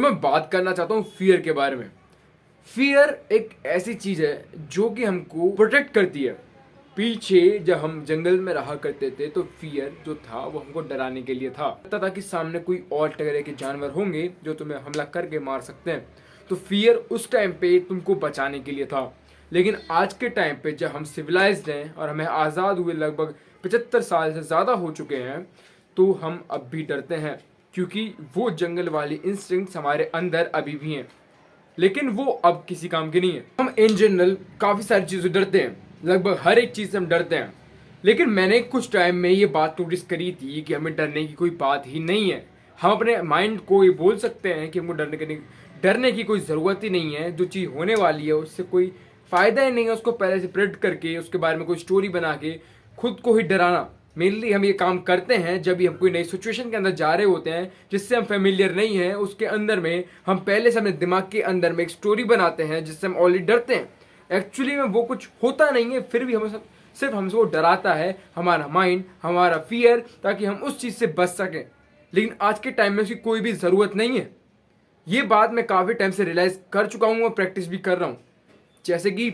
मैं बात करना चाहता हूँ फियर के बारे में। फियर एक ऐसी चीज है जो कि हमको प्रोटेक्ट करती है। पीछे जब हम जंगल में रहा करते थे तो फियर जो था वो हमको डराने के लिए था। लगता था कि सामने कोई और तरह के जानवर होंगे जो तुम्हें हमला करके मार सकते हैं, तो फियर उस टाइम पे तुमको बचाने के लिए था। लेकिन आज के टाइम पे जब हम सिविलाइज्ड हैं और हमें आज़ाद हुए लगभग 75 साल से ज़्यादा हो चुके हैं, तो हम अब भी डरते हैं, क्योंकि वो जंगल वाली इंस्टिंक्ट्स हमारे अंदर अभी भी हैं, लेकिन वो अब किसी काम की नहीं है। हम इन जनरल काफ़ी सारी चीज़ों से डरते हैं, लगभग हर एक चीज़ से हम डरते हैं। लेकिन मैंने कुछ टाइम में ये बात नोटिस करी थी कि हमें डरने की कोई बात ही नहीं है। हम अपने माइंड को ये बोल सकते हैं कि हमको डरने की कोई ज़रूरत ही नहीं है। जो चीज़ होने वाली है उससे कोई फ़ायदा ही नहीं है उसको पहले से प्रेडिक्ट करके उसके बारे में कोई स्टोरी बना के खुद को ही डराना। मेनली हम ये काम करते हैं जब भी हम कोई नई सिचुएशन के अंदर जा रहे होते हैं जिससे हम फेमिलियर नहीं हैं, उसके अंदर में हम पहले से अपने दिमाग के अंदर में एक स्टोरी बनाते हैं जिससे हम ऑलरेडी डरते हैं। एक्चुअली में वो कुछ होता नहीं है, फिर भी हमें सिर्फ हमसे डराता है हमारा माइंड, हमारा फियर, ताकि हम उस चीज़ से बच सकें। लेकिन आज के टाइम में उसकी कोई भी ज़रूरत नहीं है। ये बात मैं काफ़ी टाइम से रियलाइज़ कर चुका हूँ और प्रैक्टिस भी कर रहा हूँ। जैसे कि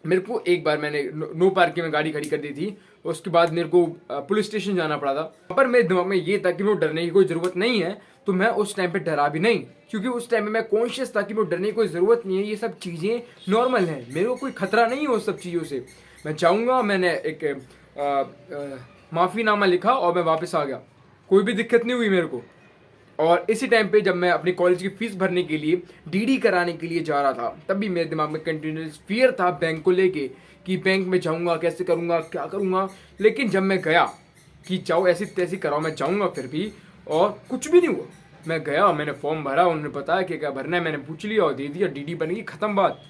मेरे को एक बार मैंने नो पार्किंग में गाड़ी खड़ी कर दी थी, उसके बाद मेरे को पुलिस स्टेशन जाना पड़ा था। पर मेरे दिमाग में ये था कि मेरे को डरने की कोई ज़रूरत नहीं है, तो मैं उस टाइम पे डरा भी नहीं, क्योंकि उस टाइम में मैं कॉन्शियस था कि मेरे को डरने की कोई ज़रूरत नहीं है। ये सब चीज़ें नॉर्मल हैं, मेरे को कोई खतरा नहीं है उस सब चीज़ों से। मैं जाऊँगा, मैंने एक माफ़ीनामा लिखा और मैं वापस आ गया, कोई भी दिक्कत नहीं हुई मेरे को। और इसी टाइम पे जब मैं अपनी कॉलेज की फीस भरने के लिए डीडी कराने के लिए जा रहा था, तब भी मेरे दिमाग में कंटिन्यूस फियर था बैंक को लेके कि बैंक में जाऊंगा, कैसे करूंगा, क्या करूंगा। लेकिन जब मैं गया कि जाओ ऐसी तैसी कराओ, मैं जाऊंगा फिर भी, और कुछ भी नहीं हुआ। मैं गया, मैंने फॉर्म भरा, उन्होंने बताया कि क्या भरना है, मैंने पूछ लिया और दे दिया, डीडी बन गई, ख़त्म बात।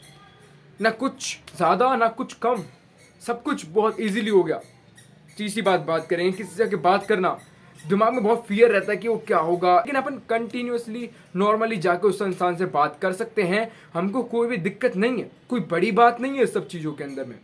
ना कुछ ज़्यादा ना कुछ कम, सब कुछ बहुत ईजीली हो गया। तीसरी बात करें, किसी से बात करना, दिमाग में बहुत फियर रहता है कि वो क्या होगा, लेकिन अपन कंटिन्यूअसली नॉर्मली जाकर उस इंसान से बात कर सकते हैं, हमको कोई भी दिक्कत नहीं है, कोई बड़ी बात नहीं है इस सब चीज़ों के अंदर में।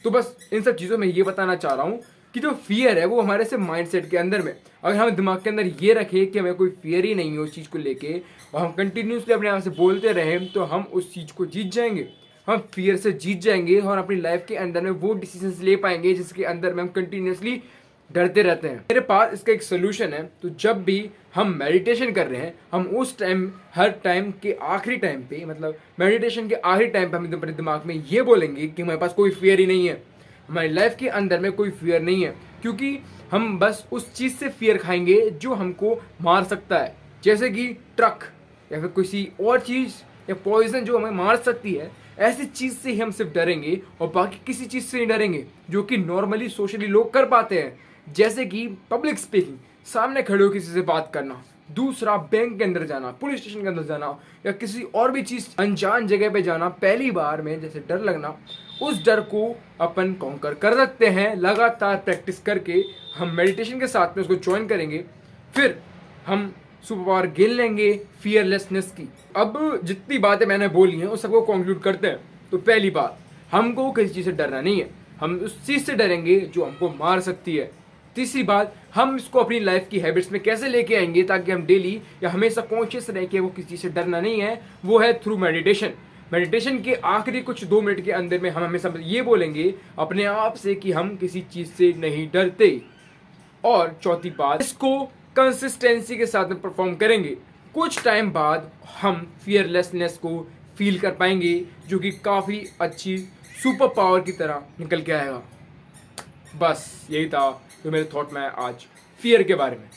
तो बस इन सब चीज़ों में ये बताना चाह रहा हूँ कि जो फियर है वो हमारे से माइंडसेट के अंदर में, अगर हम दिमाग के अंदर ये रखें कि हमें कोई फियर ही नहीं है उस चीज़ को लेके, और हम कंटिन्यूसली अपने आप से बोलते रहें, तो हम उस चीज़ को जीत जाएंगे, हम फियर से जीत जाएंगे और अपनी लाइफ के अंदर में वो डिसीजंस ले पाएंगे जिसके अंदर में हम कंटिन्यूसली डरते रहते हैं। मेरे पास इसका एक सोल्यूशन है। तो जब भी हम मेडिटेशन कर रहे हैं, हम उस टाइम, हर टाइम के आखिरी टाइम पे, मतलब मेडिटेशन के आखिरी टाइम पे हम अपने दिमाग में ये बोलेंगे कि हमारे पास कोई फियर ही नहीं है, हमारी लाइफ के अंदर में कोई फियर नहीं है, क्योंकि हम बस उस चीज़ से फियर खाएंगे जो हमको मार सकता है, जैसे कि ट्रक या फिर किसी और चीज़ या पॉइजन जो हमें मार सकती है। ऐसी चीज़ से ही हम सिर्फ डरेंगे और बाकी किसी चीज़ से नहीं डरेंगे, जो कि नॉर्मली सोशली लोग कर पाते हैं, जैसे कि पब्लिक स्पीकिंग, सामने खड़े हो किसी से बात करना। दूसरा, बैंक के अंदर जाना, पुलिस स्टेशन के अंदर जाना, या किसी और भी चीज़ अनजान जगह पे जाना, पहली बार में जैसे डर लगना, उस डर को अपन कॉन्कर कर सकते हैं लगातार प्रैक्टिस करके। हम मेडिटेशन के साथ में उसको ज्वाइन करेंगे, फिर हम सुपर पावर गेन लेंगे फियरलेसनेस की। अब जितनी बातें मैंने बोली हैं उस सबको कंक्लूड करते हैं। तो पहली बात, हमको किसी चीज़ से डरना नहीं है, हम उस चीज़ से डरेंगे जो हमको मार सकती है। तीसरी बात, हम इसको अपनी लाइफ की हैबिट्स में कैसे लेके आएंगे ताकि हम डेली या हमेशा कॉन्शियस रहे कि वो किसी चीज़ से डरना नहीं है, वो है थ्रू मेडिटेशन। मेडिटेशन के आखिरी कुछ 2 मिनट के अंदर में हम हमेशा ये बोलेंगे अपने आप से कि हम किसी चीज़ से नहीं डरते। और चौथी बात, इसको कंसिस्टेंसी के साथ में परफॉर्म करेंगे, कुछ टाइम बाद हम फियरलेसनेस को फील कर पाएंगे, जो कि काफ़ी अच्छी सुपर पावर की तरह निकल के आएगा। बस यही था जो मेरे थॉट में आज फियर के बारे में।